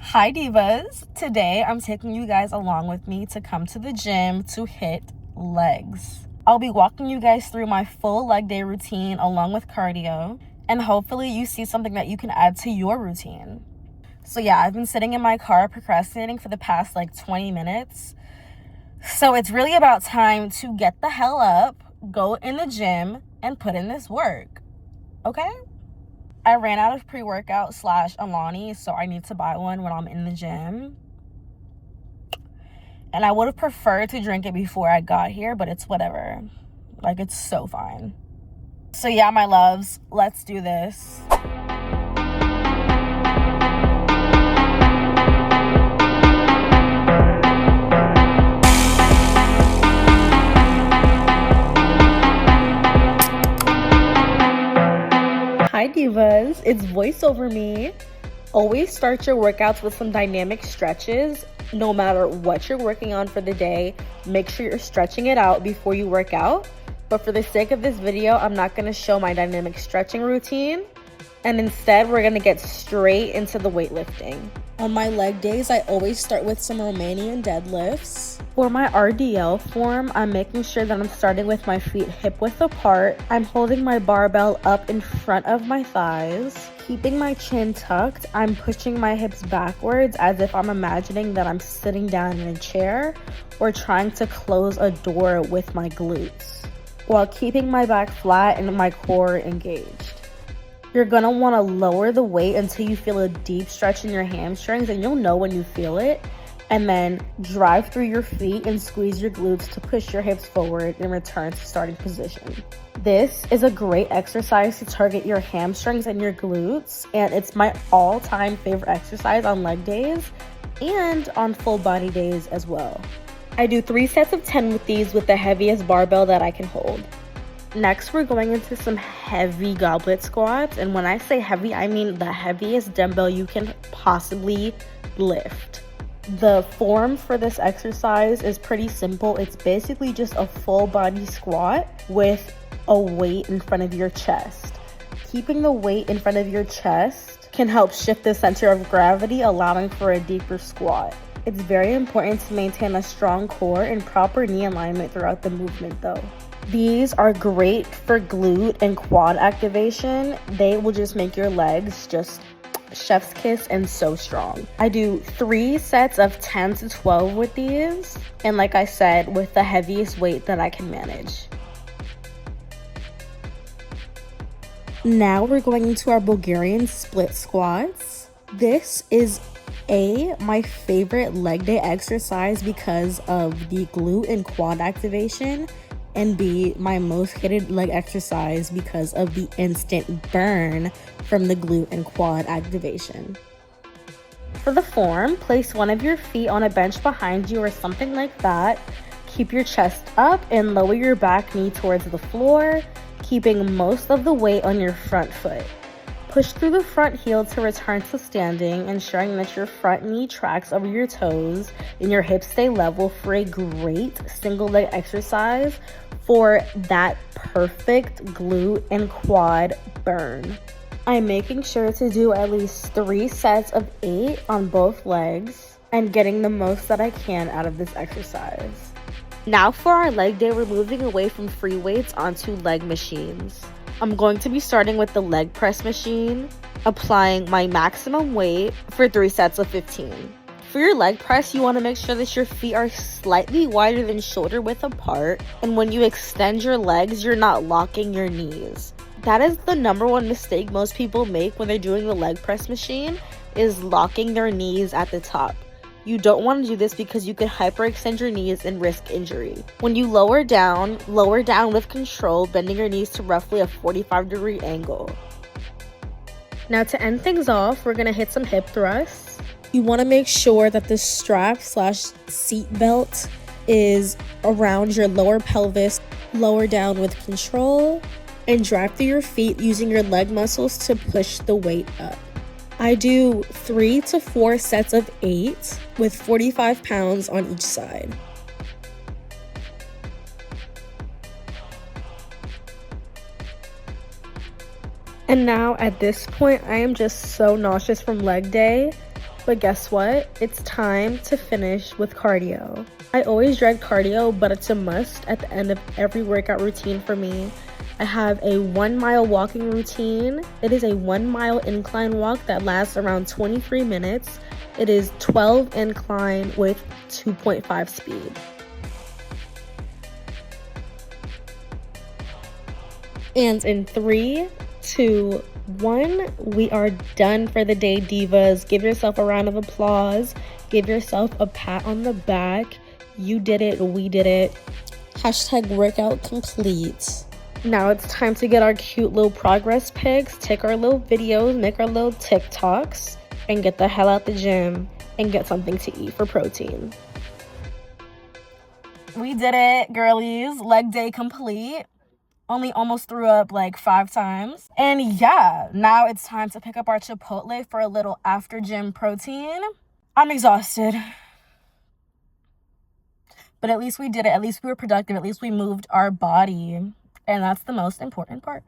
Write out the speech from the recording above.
Hi Divas! Today I'm taking you guys along with me to come to the gym to hit legs. I'll be walking you guys through my full leg day routine along with cardio, and hopefully you see something that you can add to your routine. So yeah, I've been sitting in my car procrastinating for the past 20 minutes. So it's really about time to get the hell up, go in the gym, and put in this work. Okay? I ran out of pre-workout / Alani, so I need to buy one when I'm in the gym. And I would have preferred to drink it before I got here, but it's whatever. It's so fine. So yeah, my loves, let's do this. Hi Divas, it's voiceover me. Always start your workouts with some dynamic stretches. No matter what you're working on for the day, make sure you're stretching it out before you work out. But for the sake of this video, I'm not going to show my dynamic stretching routine. And instead, we're going to get straight into the weightlifting. On my leg days, I always start with some Romanian deadlifts. For my RDL form, I'm making sure that I'm starting with my feet hip width apart. I'm holding my barbell up in front of my thighs. Keeping my chin tucked, I'm pushing my hips backwards as if I'm imagining that I'm sitting down in a chair or trying to close a door with my glutes, while keeping my back flat and my core engaged. You're going to want to lower the weight until you feel a deep stretch in your hamstrings, and you'll know when you feel it. And then drive through your feet and squeeze your glutes to push your hips forward and return to starting position. This is a great exercise to target your hamstrings and your glutes, and it's my all-time favorite exercise on leg days and on full body days as well. I do 3 sets of 10 with these with the heaviest barbell that I can hold. Next, we're going into some heavy goblet squats, and when I say heavy, I mean the heaviest dumbbell you can possibly lift. The form for this exercise is pretty simple. It's basically just a full body squat with a weight in front of your chest. Keeping the weight in front of your chest can help shift the center of gravity, allowing for a deeper squat. It's very important to maintain a strong core and proper knee alignment throughout the movement though. These are great for glute and quad activation. They will just make your legs just chef's kiss and so strong. I do 3 sets of 10 to 12 with these, and like I said, with the heaviest weight that I can manage. Now we're going into our Bulgarian split squats. This is my favorite leg day exercise because of the glute and quad activation, and B, my most hated leg exercise because of the instant burn from the glute and quad activation. For the form, place one of your feet on a bench behind you or something like that. Keep your chest up and lower your back knee towards the floor, keeping most of the weight on your front foot. Push through the front heel to return to standing, ensuring that your front knee tracks over your toes and your hips stay level for a great single leg exercise for that perfect glute and quad burn. I'm making sure to do at least 3 sets of 8 on both legs and getting the most that I can out of this exercise. Now for our leg day, we're moving away from free weights onto leg machines. I'm going to be starting with the leg press machine, applying my maximum weight for 3 sets of 15. For your leg press, you want to make sure that your feet are slightly wider than shoulder width apart, and when you extend your legs, you're not locking your knees. That is the number one mistake most people make when they're doing the leg press machine, is locking their knees at the top. You don't want to do this because you could hyperextend your knees and risk injury. When you lower down with control, bending your knees to roughly a 45-degree angle. Now to end things off, we're going to hit some hip thrusts. You want to make sure that the strap / seat belt is around your lower pelvis. Lower down with control and drive through your feet using your leg muscles to push the weight up. I do 3 to 4 sets of 8 with 45 pounds on each side. And now at this point, I am just so nauseous from leg day But guess what? It's time to finish with cardio. I always dread cardio, but it's a must at the end of every workout routine for me. I have a 1 mile walking routine. It is a 1 mile incline walk that lasts around 23 minutes. It is 12 incline with 2.5 speed. And in 3, 2, 1, we are done for the day, divas. Give yourself a round of applause. Give yourself a pat on the back. You did it. We did it. Hashtag workout complete. Now it's time to get our cute little progress pics, take our little videos, make our little TikToks, and get the hell out the gym and get something to eat for protein. We did it, girlies. Leg day complete. Only almost threw up like 5 times. And yeah, now it's time to pick up our Chipotle for a little after gym protein. I'm exhausted. But at least we did it. At least we were productive. At least we moved our body. And that's the most important part.